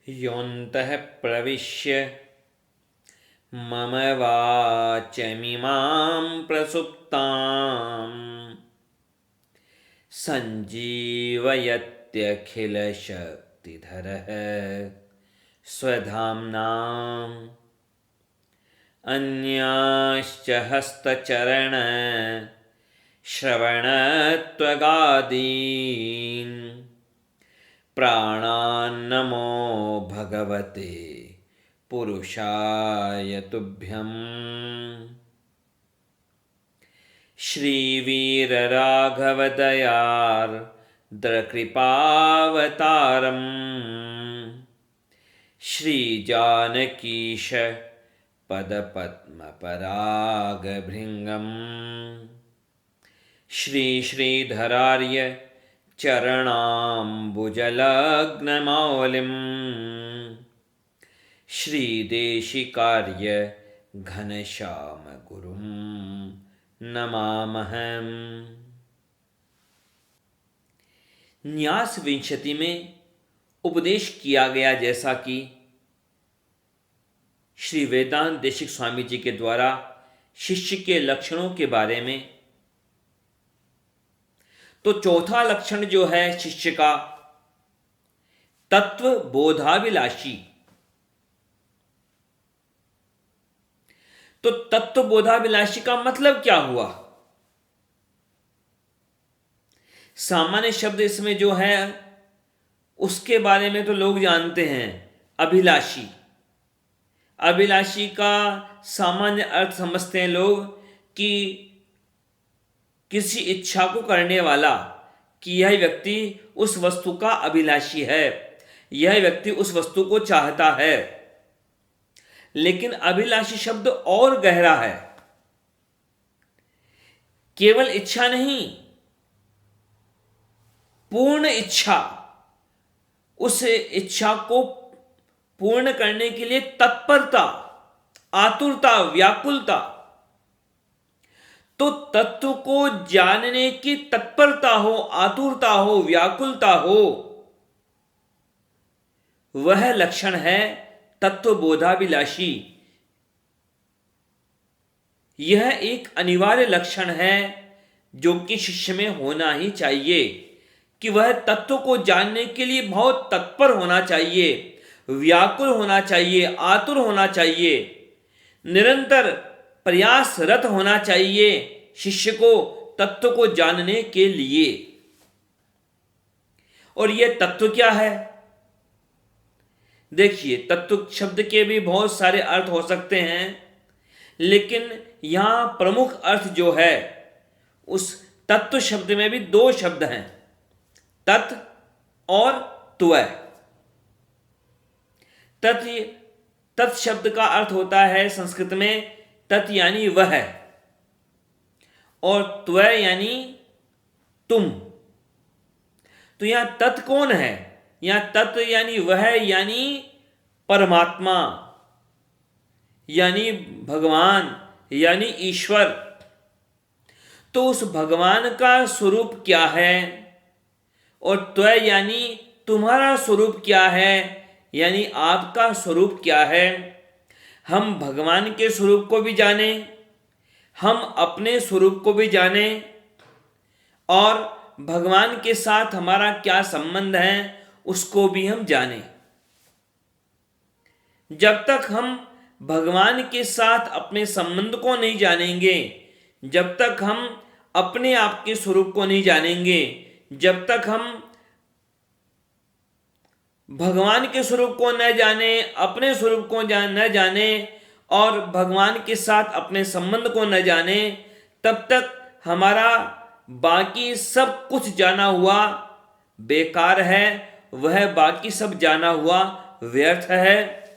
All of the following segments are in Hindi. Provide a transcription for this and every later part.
योऽन्तः प्रविश्य मम वाचमिमां प्रसुप्ताम् सञ्जीवयत्यखिलशक्तिधरः स्वधाम्नाम् अन्याश्च हस्तचरण श्रवणत्वगादीन् प्राणान्नमो भगवते पुरुषाय तुभ्यम्। श्रीवीरराघवदयार्द्रकृपावतारम् श्रीजानकीश पदपद्मपरागभृङ्गम् श्रीश्रीधरार्य चरणाम्बुजलग्नमौलिम् श्रीदेशिकार्य घनश्यामगुरुं नमामहम्। न्यास विंशति में उपदेश किया गया जैसा कि श्री वेदांत देशिक स्वामी जी के द्वारा शिष्य के लक्षणों के बारे में, तो चौथा लक्षण जो है शिष्य का, तत्व बोधाभिलाषी। तो तत्व बोधाभिलाषी का मतलब क्या हुआ? सामान्य शब्द इसमें जो है उसके बारे में तो लोग जानते हैं, अभिलाषी। अभिलाषी का सामान्य अर्थ समझते हैं लोग कि किसी इच्छा को करने वाला, कि यह व्यक्ति उस वस्तु का अभिलाषी है, यह व्यक्ति उस वस्तु को चाहता है। लेकिन अभिलाषी शब्द और गहरा है। केवल इच्छा नहीं, पूर्ण इच्छा, उस इच्छा को पूर्ण करने के लिए तत्परता, आतुरता, व्याकुलता। तो तत्व को जानने की तत्परता हो, आतुरता हो, व्याकुलता हो, वह लक्षण है तत्वबोधाभिलाषी। यह एक अनिवार्य लक्षण है जो कि शिष्य में होना ही चाहिए, कि वह तत्व को जानने के लिए बहुत तत्पर होना चाहिए, व्याकुल होना चाहिए, आतुर होना चाहिए, निरंतर प्रयासरत होना चाहिए शिष्य को तत्व को जानने के लिए। और यह तत्व क्या है? देखिए, तत्व शब्द के भी बहुत सारे अर्थ हो सकते हैं, लेकिन यहां प्रमुख अर्थ जो है, उस तत्व शब्द में भी दो शब्द हैं, तत् और त्वय। तत् शब्द का अर्थ होता है संस्कृत में तत् यानी वह, और त्वय यानी तुम। तो यहां तत् कौन है? यहां तत् यानी वह, यानी परमात्मा, यानी भगवान, यानी ईश्वर। तो उस भगवान का स्वरूप क्या है? और त्वय यानी तुम्हारा स्वरूप क्या है, यानी आपका स्वरूप क्या है। हम भगवान के स्वरूप को भी जानें, हम अपने स्वरूप को भी जानें, और भगवान के साथ हमारा क्या संबंध है उसको भी हम जानें। जब तक हम भगवान के साथ अपने संबंध को नहीं जानेंगे, जब तक हम अपने आप के स्वरूप को नहीं जानेंगे, जब तक हम भगवान के स्वरूप को न जाने, अपने स्वरूप को न जाने और भगवान के साथ अपने संबंध को न जाने, तब तक हमारा बाकी सब कुछ जाना हुआ बेकार है, वह बाकी सब जाना हुआ व्यर्थ है।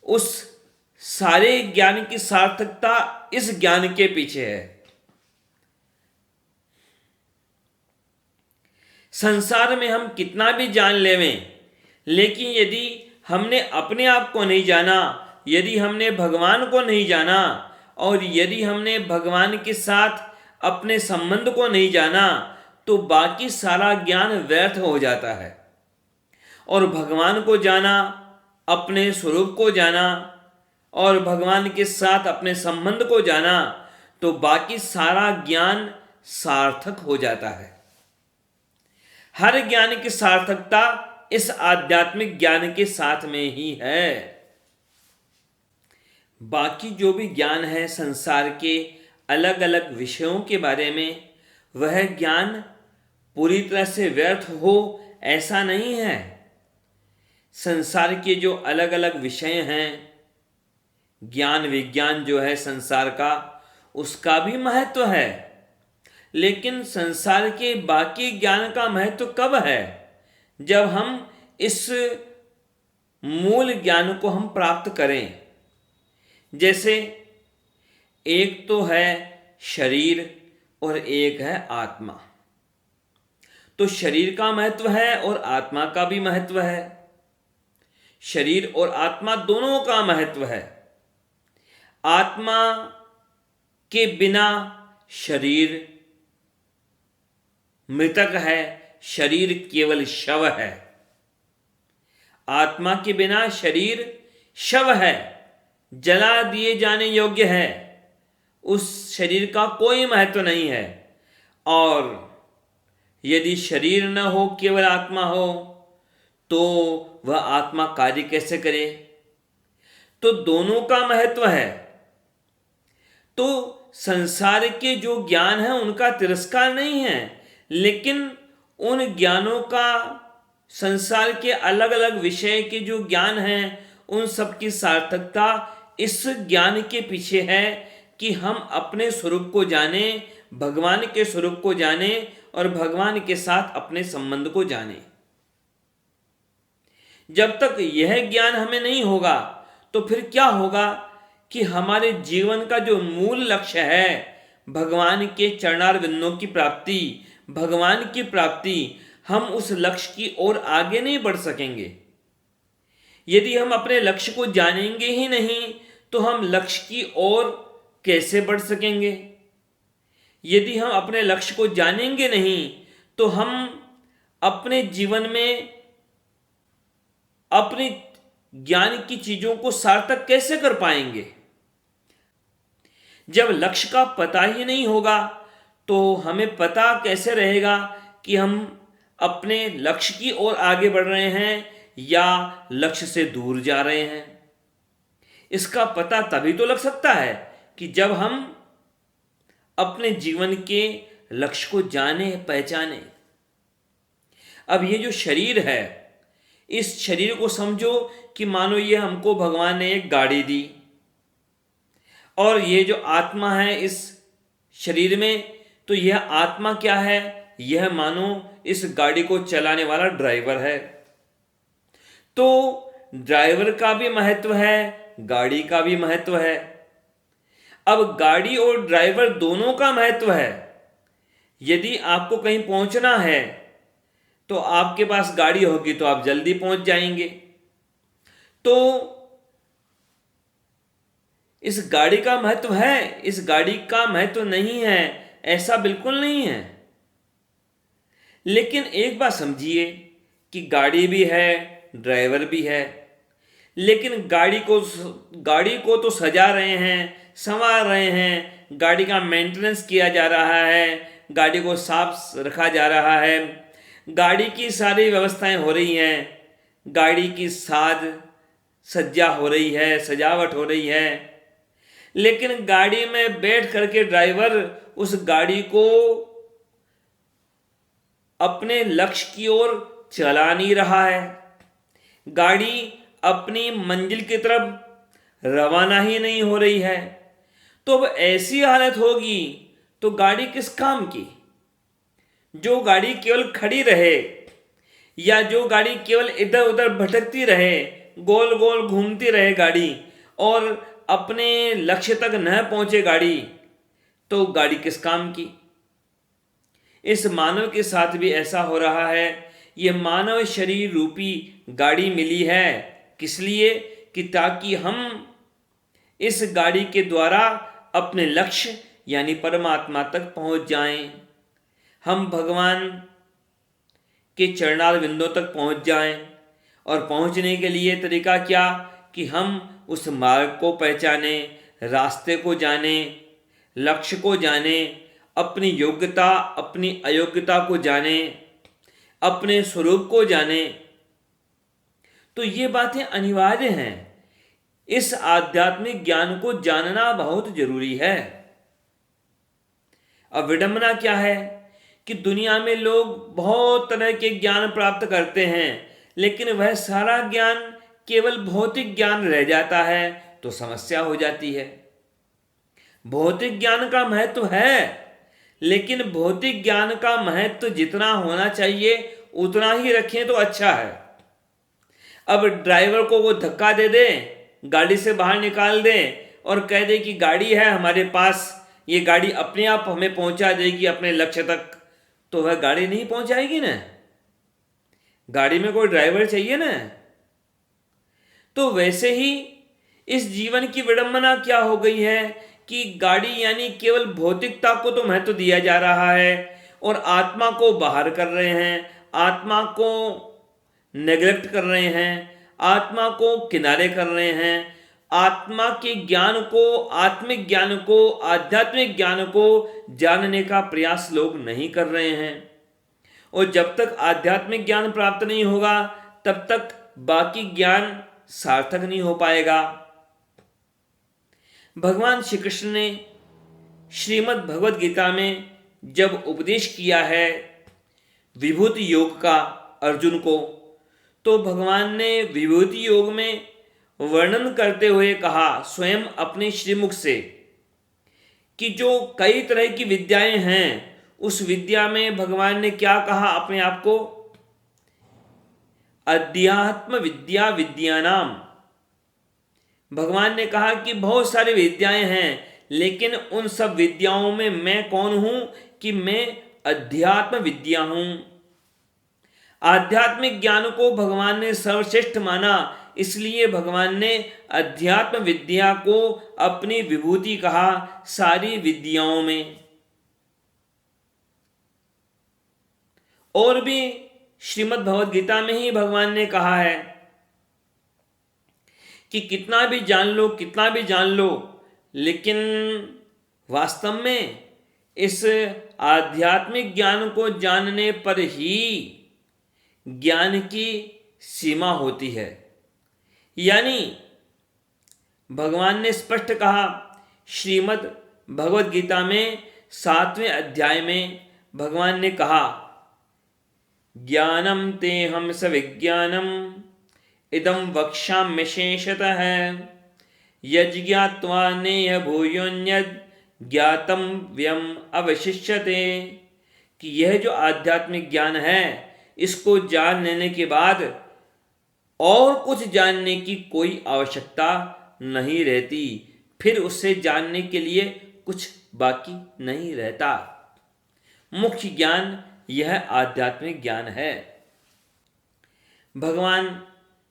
उस सारे ज्ञान की सार्थकता इस ज्ञान के पीछे है। संसार में हम कितना भी जान लेवें, लेकिन यदि हमने अपने आप को नहीं जाना, यदि हमने भगवान को नहीं जाना, और यदि हमने भगवान के साथ अपने संबंध को नहीं जाना, तो बाकी सारा ज्ञान व्यर्थ हो जाता है। और भगवान को जाना, अपने स्वरूप को जाना और भगवान के साथ अपने संबंध को जाना, तो बाकी सारा ज्ञान सार्थक हो जाता है। हर ज्ञान की सार्थकता इस आध्यात्मिक ज्ञान के साथ में ही है। बाकी जो भी ज्ञान है संसार के अलग अलग विषयों के बारे में, वह ज्ञान पूरी तरह से व्यर्थ हो ऐसा नहीं है। संसार के जो अलग अलग विषय हैं, ज्ञान विज्ञान जो है संसार का, उसका भी महत्व है। लेकिन संसार के बाकी ज्ञान का महत्व कब है? जब हम इस मूल ज्ञान को हम प्राप्त करें। जैसे एक तो है शरीर और एक है आत्मा। तो शरीर का महत्व है और आत्मा का भी महत्व है। शरीर और आत्मा दोनों का महत्व है। आत्मा के बिना शरीर मृतक है, शरीर केवल शव है। आत्मा के बिना शरीर शव है, जला दिए जाने योग्य है। उस शरीर का कोई महत्व नहीं है। और यदि शरीर न हो, केवल आत्मा हो, तो वह आत्मा कार्य कैसे करे? तो दोनों का महत्व है। तो संसार के जो ज्ञान है उनका तिरस्कार नहीं है, लेकिन उन ज्ञानों का, संसार के अलग अलग विषय के जो ज्ञान हैं, उन सब की सार्थकता इस ज्ञान के पीछे है कि हम अपने स्वरूप को जाने, भगवान के स्वरूप को जाने और भगवान के साथ अपने संबंध को जाने। जब तक यह ज्ञान हमें नहीं होगा तो फिर क्या होगा कि हमारे जीवन का जो मूल लक्ष्य है, भगवान के चरणारविंदों की प्राप्ति, भगवान की प्राप्ति, हम उस लक्ष्य की ओर आगे नहीं बढ़ सकेंगे। यदि हम अपने लक्ष्य को जानेंगे ही नहीं तो हम लक्ष्य की ओर कैसे बढ़ सकेंगे? यदि हम अपने लक्ष्य को जानेंगे नहीं तो हम अपने जीवन में अपने ज्ञान की चीजों को सार्थक कैसे कर पाएंगे? जब लक्ष्य का पता ही नहीं होगा तो हमें पता कैसे रहेगा कि हम अपने लक्ष्य की ओर आगे बढ़ रहे हैं या लक्ष्य से दूर जा रहे हैं? इसका पता तभी तो लग सकता है कि जब हम अपने जीवन के लक्ष्य को जाने, पहचाने। अब ये जो शरीर है, इस शरीर को समझो कि मानो ये हमको भगवान ने एक गाड़ी दी, और ये जो आत्मा है इस शरीर में, तो यह आत्मा क्या है? यह मानो इस गाड़ी को चलाने वाला ड्राइवर है। तो ड्राइवर का भी महत्व है, गाड़ी का भी महत्व है। अब गाड़ी और ड्राइवर दोनों का महत्व है। यदि आपको कहीं पहुंचना है तो आपके पास गाड़ी होगी तो आप जल्दी पहुंच जाएंगे। तो इस गाड़ी का महत्व है, इस गाड़ी का महत्व नहीं है, ऐसा बिल्कुल नहीं है। लेकिन एक बात समझिए कि गाड़ी भी है, ड्राइवर भी है, लेकिन गाड़ी को तो सजा रहे हैं, संवार रहे हैं, गाड़ी का मेंटेनेंस किया जा रहा है, गाड़ी को साफ रखा जा रहा है, गाड़ी की सारी व्यवस्थाएं हो रही हैं, गाड़ी की साज सज्जा हो रही है, सजावट हो रही है। लेकिन गाड़ी में बैठ करके ड्राइवर उस गाड़ी को अपने लक्ष्य की ओर चला नहीं रहा है। गाड़ी अपनी मंजिल की तरफ रवाना ही नहीं हो रही है। तो अब ऐसी हालत होगी तो गाड़ी किस काम की? जो गाड़ी केवल खड़ी रहे या जो गाड़ी केवल इधर उधर भटकती रहे, गोल गोल घूमती रहे गाड़ी और अपने लक्ष्य तक न पहुंचे गाड़ी, तो गाड़ी किस काम की? इस मानव के साथ भी ऐसा हो रहा है। ये मानव शरीर रूपी गाड़ी मिली है किस लिए? कि ताकि हम इस गाड़ी के द्वारा अपने लक्ष्य यानी परमात्मा तक पहुंच जाएं, हम भगवान के चरणारविंदों तक पहुंच जाएं और पहुंचने के लिए तरीका क्या कि हम उस मार्ग को पहचाने, रास्ते को जाने, लक्ष्य को जाने, अपनी योग्यता अपनी अयोग्यता को जाने, अपने स्वरूप को जाने। तो ये बातें अनिवार्य हैं। इस आध्यात्मिक ज्ञान को जानना बहुत जरूरी है। अब विडंबना क्या है कि दुनिया में लोग बहुत तरह के ज्ञान प्राप्त करते हैं, लेकिन वह सारा ज्ञान केवल भौतिक ज्ञान रह जाता है, तो समस्या हो जाती है। भौतिक ज्ञान का महत्व है, लेकिन भौतिक ज्ञान का महत्व जितना होना चाहिए उतना ही रखें तो अच्छा है। अब ड्राइवर को वो धक्का दे दे, गाड़ी से बाहर निकाल दे और कह दे कि गाड़ी है हमारे पास, ये गाड़ी अपने आप हमें पहुंचा देगी अपने लक्ष्य तक, तो वह गाड़ी नहीं पहुंचाएगी ना। गाड़ी में कोई ड्राइवर चाहिए ना। तो वैसे ही इस जीवन की विडंबना क्या हो गई है कि गाड़ी यानी केवल भौतिकता को तो महत्व दिया जा रहा है और आत्मा को बाहर कर रहे हैं, आत्मा को नेग्लेक्ट कर रहे हैं, आत्मा को किनारे कर रहे हैं। आत्मा के ज्ञान को, आत्मिक ज्ञान को, आध्यात्मिक ज्ञान को जानने का प्रयास लोग नहीं कर रहे हैं। और जब तक आध्यात्मिक ज्ञान प्राप्त नहीं होगा तब तक बाकी ज्ञान सार्थक नहीं हो पाएगा। भगवान श्री कृष्ण ने श्रीमद् भगवद गीता में जब उपदेश किया है विभूति योग का अर्जुन को, तो भगवान ने विभूति योग में वर्णन करते हुए कहा स्वयं अपने श्रीमुख से कि जो कई तरह की विद्याएं हैं, उस विद्या में भगवान ने क्या कहा अपने आप को, अध्यात्म विद्या विद्यानाम। भगवान ने कहा कि बहुत सारी विद्याएं हैं, लेकिन उन सब विद्याओं में मैं कौन हूं कि मैं अध्यात्म विद्या हूं। आध्यात्मिक ज्ञान को भगवान ने सर्वश्रेष्ठ माना, इसलिए भगवान ने अध्यात्म विद्या को अपनी विभूति कहा सारी विद्याओं में। और भी श्रीमद् भगवद गीता में ही भगवान ने कहा है कि कितना भी जान लो, कितना भी जान लो, लेकिन वास्तव में इस आध्यात्मिक ज्ञान को जानने पर ही ज्ञान की सीमा होती है। यानी भगवान ने स्पष्ट कहा श्रीमद् भगवद गीता में 7वें अध्याय में भगवान ने कहा ज्ञानम तेहम सविज्ञानम इदं वक्ष्याम्य शेषतः यज्ञात्वा नेह भूयोन्यद् ज्ञातव्यम अवशिष्यते। कि यह जो आध्यात्मिक ज्ञान है, इसको जान लेने के बाद और कुछ जानने की कोई आवश्यकता नहीं रहती, फिर उससे जानने के लिए कुछ बाकी नहीं रहता। मुख्य ज्ञान यह आध्यात्मिक ज्ञान है। भगवान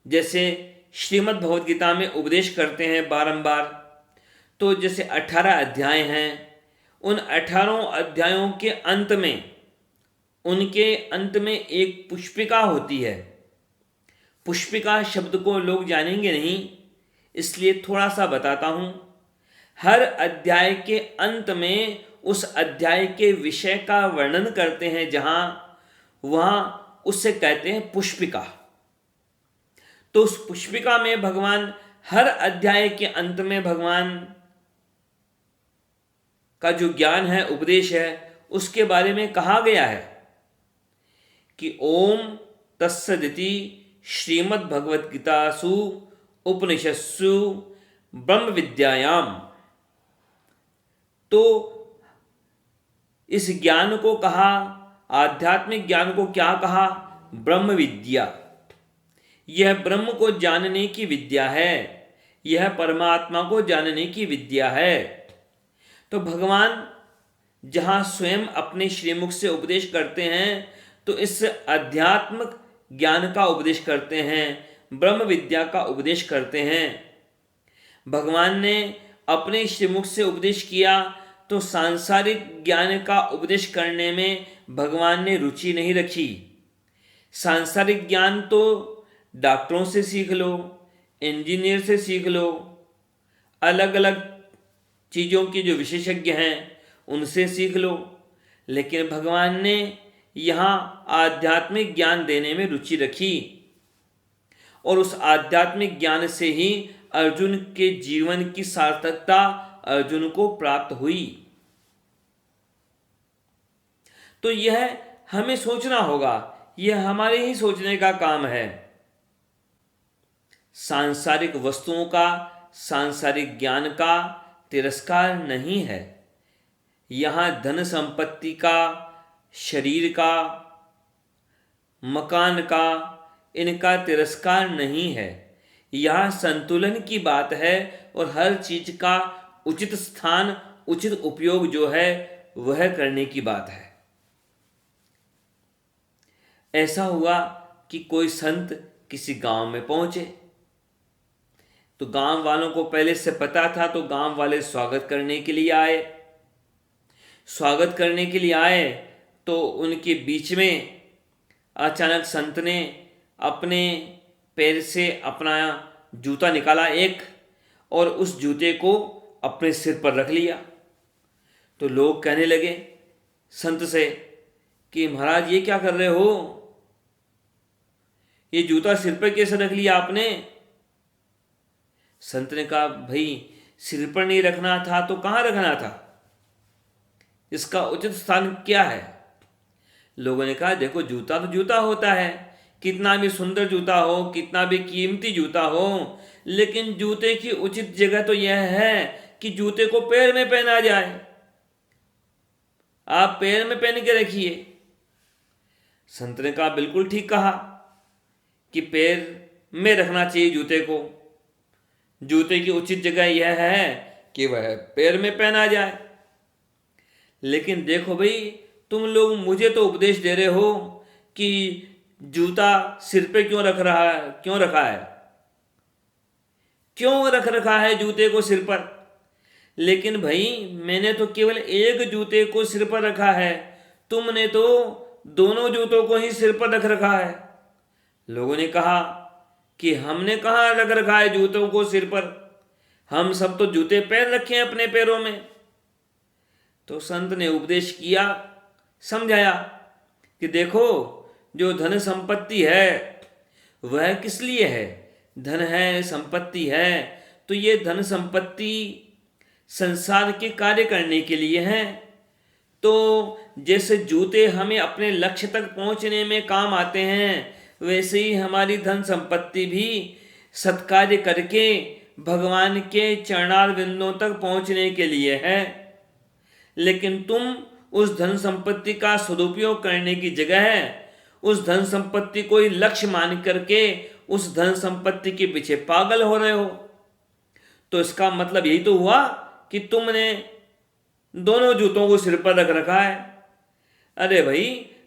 जैसे श्रीमद् भगवद गीता में उपदेश करते हैं बारंबार, तो जैसे 18 अध्याय हैं, उन 18 अध्यायों के अंत में, उनके अंत में एक पुष्पिका होती है। पुष्पिका शब्द को लोग जानेंगे नहीं, इसलिए थोड़ा सा बताता हूं। हर अध्याय के अंत में उस अध्याय के विषय का वर्णन करते हैं, वहां उससे कहते हैं पुष्पिका। तो उस पुष्पिका में भगवान हर अध्याय के अंत में भगवान का जो ज्ञान है, उपदेश है, उसके बारे में कहा गया है कि ओम तत्सदिति श्रीमद् भगवद गीतासु उपनिषत्सु ब्रह्म विद्यायाम। तो इस ज्ञान को कहा, आध्यात्मिक ज्ञान को क्या कहा, ब्रह्म विद्या। यह ब्रह्म को जानने की विद्या है, यह परमात्मा को जानने की विद्या है। तो भगवान जहाँ स्वयं अपने श्रीमुख से उपदेश करते हैं, तो इस अध्यात्मिक ज्ञान का उपदेश करते हैं, ब्रह्म विद्या का उपदेश करते हैं। भगवान ने अपने श्रीमुख से उपदेश किया, तो सांसारिक ज्ञान का उपदेश करने में भगवान ने रुचि नहीं रखी। सांसारिक ज्ञान तो डॉक्टरों से सीख लो, इंजीनियर से सीख लो, अलग अलग चीज़ों के जो विशेषज्ञ हैं उनसे सीख लो। लेकिन भगवान ने यहाँ आध्यात्मिक ज्ञान देने में रुचि रखी और उस आध्यात्मिक ज्ञान से ही अर्जुन के जीवन की सार्थकता अर्जुन को प्राप्त हुई। तो यह हमें सोचना होगा, यह हमारे ही सोचने का काम है। सांसारिक वस्तुओं का, सांसारिक ज्ञान का तिरस्कार नहीं है। यहाँ धन संपत्ति का, शरीर का, मकान का, इनका तिरस्कार नहीं है। यहाँ संतुलन की बात है और हर चीज का उचित स्थान, उचित उपयोग जो है वह करने की बात है। ऐसा हुआ कि कोई संत किसी गांव में पहुंचे, तो गांव वालों को पहले से पता था, तो गांव वाले स्वागत करने के लिए आए। स्वागत करने के लिए आए तो उनके बीच में अचानक संत ने अपने पैर से अपना जूता निकाला एक, और उस जूते को अपने सिर पर रख लिया। तो लोग कहने लगे संत से कि महाराज ये क्या कर रहे हो, ये जूता सिर पर कैसे रख लिया आपने। संत ने कहा भाई सिर पर नहीं रखना था तो कहाँ रखना था, इसका उचित स्थान क्या है। लोगों ने कहा देखो जूता तो जूता होता है, कितना भी सुंदर जूता हो, कितना भी कीमती जूता हो, लेकिन जूते की उचित जगह तो यह है कि जूते को पैर में पहना जाए। आप पैर में पहन के रखिए। संत ने कहा बिल्कुल ठीक कहा कि पैर में रखना चाहिए जूते को। जूते की उचित जगह यह है कि वह पैर में पहना जाए। लेकिन देखो भाई, तुम लोग मुझे तो उपदेश दे रहे हो कि जूता सिर पे क्यों रखा है, क्यों रख रखा है जूते को सिर पर। लेकिन भाई मैंने तो केवल एक जूते को सिर पर रखा है, तुमने तो दोनों जूतों को ही सिर पर रख रखा है। लोगों ने कहा कि हमने कहाँ रख रखा है जूतों को सिर पर, हम सब तो जूते पहन रखे हैं अपने पैरों में। तो संत ने उपदेश किया, समझाया कि देखो जो धन संपत्ति है वह किस लिए है। धन है, संपत्ति है, तो ये धन संपत्ति संसार के कार्य करने के लिए है। तो जैसे जूते हमें अपने लक्ष्य तक पहुंचने में काम आते हैं, वैसे ही हमारी धन संपत्ति भी सत्कार्य करके भगवान के चरणार बिंदुओं तक पहुंचने के लिए है। लेकिन तुम उस धन संपत्ति का सदुपयोग करने की जगह उस धन संपत्ति को ही लक्ष्य मान करके उस धन संपत्ति के पीछे पागल हो रहे हो। तो इसका मतलब यही तो हुआ कि तुमने दोनों जूतों को सिर पर रख रखा है। अरे भाई,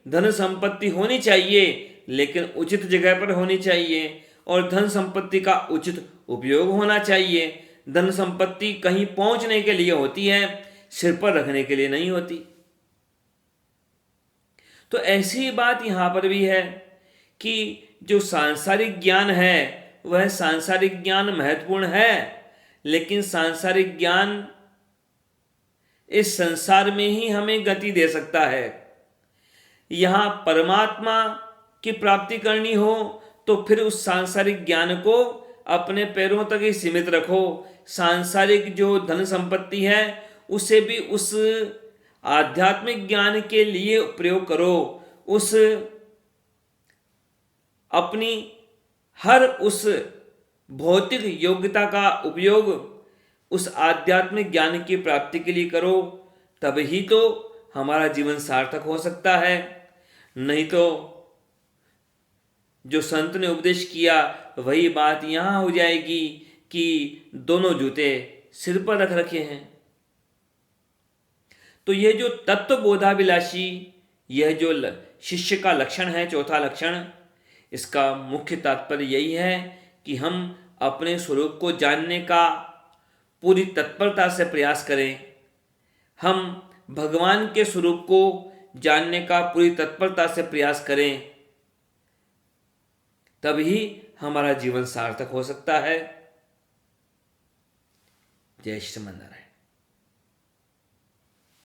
धन संपत्ति होनी चाहिए लेकिन उचित जगह पर होनी चाहिए, और धन संपत्ति का उचित उपयोग होना चाहिए। धन संपत्ति कहीं पहुंचने के लिए होती है, सिर पर रखने के लिए नहीं होती। तो ऐसी ही बात यहां पर भी है कि जो सांसारिक ज्ञान है वह सांसारिक ज्ञान महत्वपूर्ण है, लेकिन सांसारिक ज्ञान इस संसार में ही हमें गति दे सकता है। यहां परमात्मा की प्राप्ति करनी हो तो फिर उस सांसारिक ज्ञान को अपने पैरों तक ही सीमित रखो। सांसारिक जो धन संपत्ति है उसे भी उस आध्यात्मिक ज्ञान के लिए प्रयोग करो। उस अपनी हर उस भौतिक योग्यता का उपयोग उस आध्यात्मिक ज्ञान की प्राप्ति के लिए करो, तब ही तो हमारा जीवन सार्थक हो सकता है। नहीं तो जो संत ने उपदेश किया वही बात यहां हो जाएगी कि दोनों जूते सिर पर रख रखे हैं। तो यह जो तत्वबोधाभिलाषी, यह जो शिष्य का लक्षण है, चौथा लक्षण, इसका मुख्य तात्पर्य यही है कि हम अपने स्वरूप को जानने का पूरी तत्परता से प्रयास करें। हम भगवान के स्वरूप को जानने का पूरी तत्परता से प्रयास करें, तभी हमारा जीवन सार्थक हो सकता है। जय श्रीमन नारायण।